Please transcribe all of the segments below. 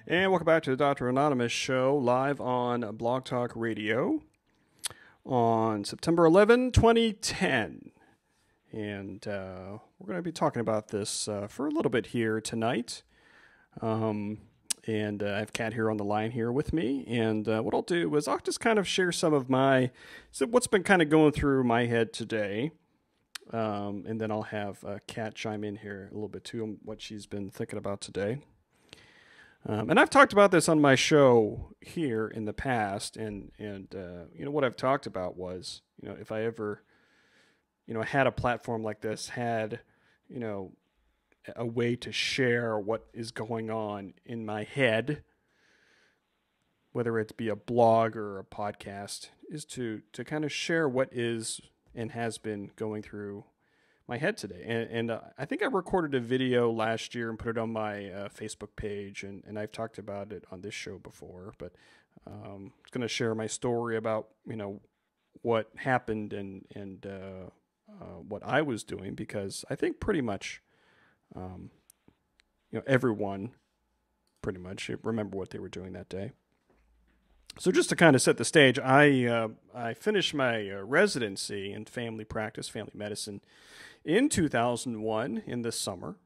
And welcome back to the Dr. Anonymous show live on Blog Talk Radio on September 11, 2010. And we're going to be talking about this for a little bit here tonight. And I have Kat here on the line here with me. And what I'll do is I'll just kind of share some of what's been kind of going through my head today. And then I'll have Kat chime in here a little bit too on what she's been thinking about today. And I've talked about this on my show here in the past, and what I've talked about was, if I ever, had a platform like this, had, a way to share what is going on in my head, whether it be a blog or a podcast, is to kind of share what is and has been going through my head today. And I think I recorded a video last year and put it on my Facebook page, and I've talked about it on this show before, but I'm going to share my story about, what happened and what I was doing, because I think pretty much, everyone pretty much remember what they were doing that day. So just to kind of set the stage, I finished my residency in family practice, family medicine, in 2001 in the summer,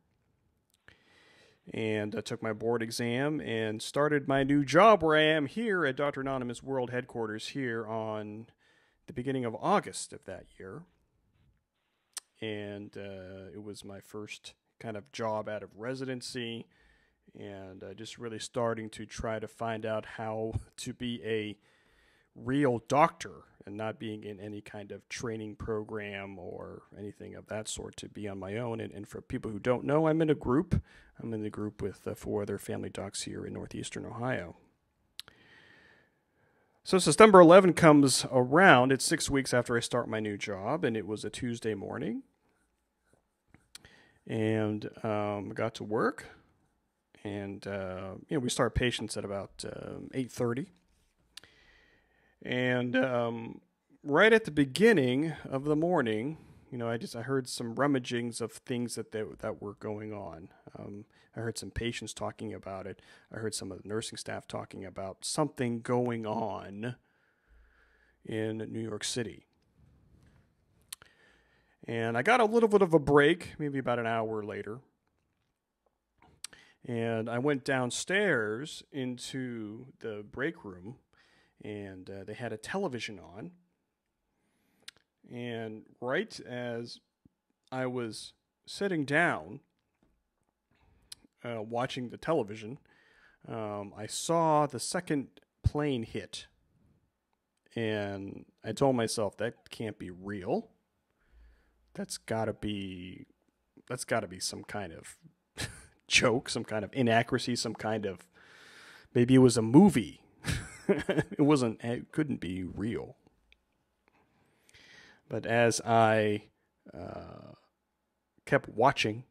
and I took my board exam and started my new job where I am here at Dr. Anonymous World Headquarters here on the beginning of August of that year. And it was my first kind of job out of residency, and just really starting to try to find out how to be a real doctor and not being in any kind of training program or anything of that sort, to be on my own. And for people who don't know, I'm in a group. I'm in the group with 4 other family docs here in northeastern Ohio. So September 11 comes around. It's 6 weeks after I start my new job, and it was a Tuesday morning. And I got to work, and we start patients at about 8:30. And right at the beginning of the morning, I heard some rummagings of things that were going on. I heard some patients talking about it. I heard some of the nursing staff talking about something going on in New York City. And I got a little bit of a break, maybe about an hour later. And I went downstairs into the break room, and they had a television on. And right as I was sitting down, watching the television, I saw the second plane hit. And I told myself, that can't be real. That's gotta be some kind of joke, some kind of inaccuracy, some kind of, maybe it was a movie. It couldn't be real. But as I kept watching,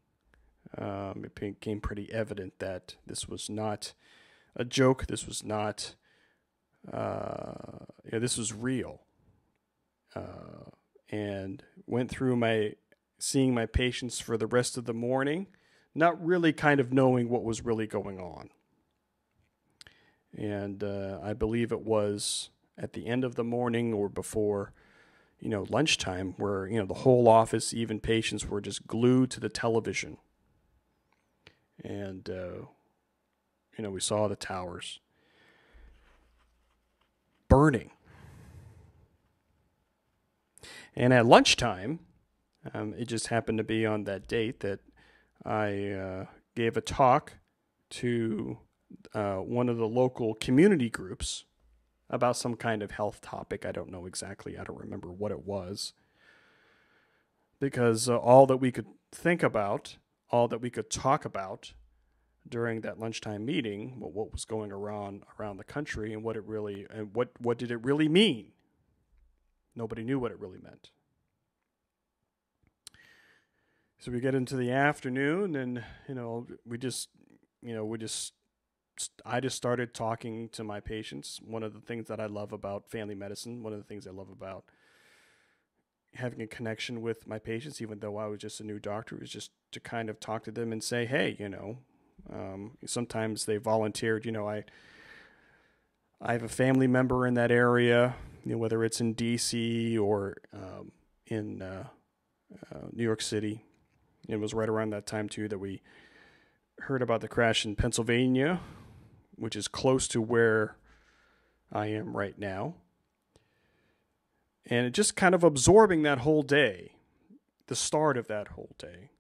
it became pretty evident that this was not a joke. This was not, this was real. And went through seeing my patients for the rest of the morning, not really kind of knowing what was really going on. And I believe it was at the end of the morning or before, lunchtime, where, the whole office, even patients, were just glued to the television. And, we saw the towers burning. And at lunchtime, it just happened to be on that date that I gave a talk to one of the local community groups about some kind of health topic. I don't know exactly. I don't remember what it was. Because all that we could think about, all that we could talk about during that lunchtime meeting, what was going around the country and what did it really mean? Nobody knew what it really meant. So we get into the afternoon, and I just started talking to my patients. One of the things that I love about family medicine, one of the things I love about having a connection with my patients, even though I was just a new doctor, is just to kind of talk to them and say, hey, Sometimes they volunteered. I have a family member in that area, whether it's in D.C. or in New York City. It was right around that time, too, that we heard about the crash in Pennsylvania, which is close to where I am right now. And it just kind of absorbing that whole day, the start of that whole day.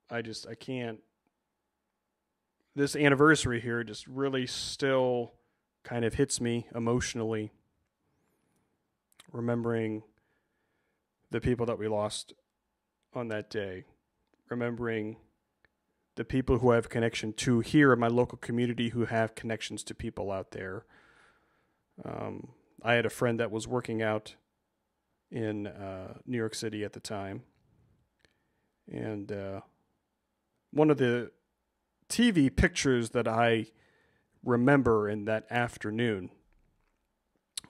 I can't. This anniversary here just really still kind of hits me emotionally, remembering the people that we lost on that day, remembering the people who I have connection to here in my local community who have connections to people out there. I had a friend that was working out in New York City at the time, and one of the TV pictures that I remember in that afternoon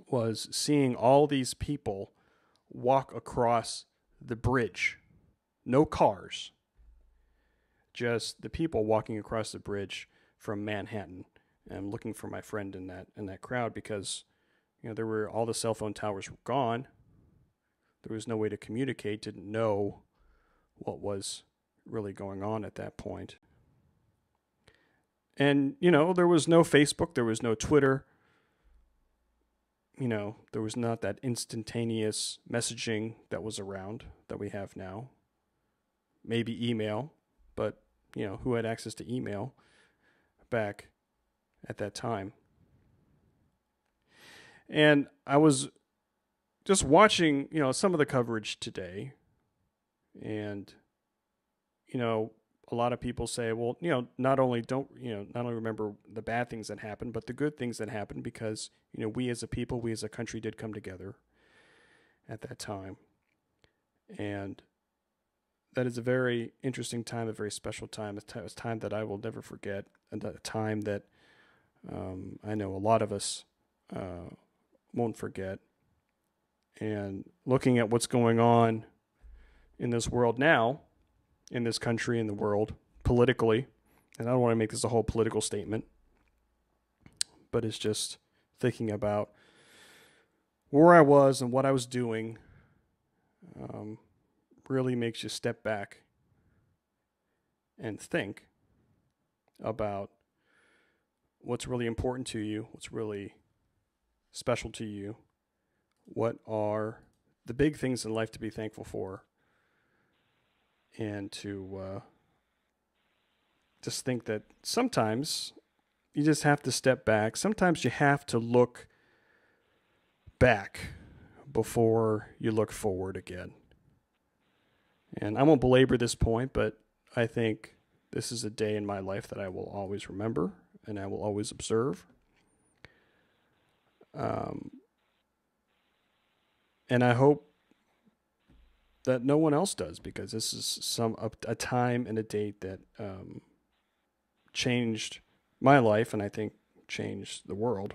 was seeing all these people walk across the bridge. No cars, just the people walking across the bridge from Manhattan. And I'm looking for my friend in that crowd because all the cell phone towers were gone. There was no way to communicate, didn't know what was really going on at that point. And, there was no Facebook, there was no Twitter. There was not that instantaneous messaging that was around that we have now. Maybe email, but, who had access to email back at that time? And I was just watching, some of the coverage today. And, a lot of people say, well, not only remember the bad things that happened, but the good things that happened because, we as a people, we as a country did come together at that time. And that is a very interesting time, a very special time. It's a time that I will never forget, and a time that I know a lot of us won't forget. And looking at what's going on in this world now, in this country, in the world, politically, and I don't want to make this a whole political statement, but it's just thinking about where I was and what I was doing really makes you step back and think about what's really important to you, what's really special to you, what are the big things in life to be thankful for, and to just think that sometimes you just have to step back. Sometimes you have to look back before you look forward again. And I won't belabor this point, but I think this is a day in my life that I will always remember and I will always observe. And I hope that no one else does, because this is a time and a date that changed my life and I think changed the world.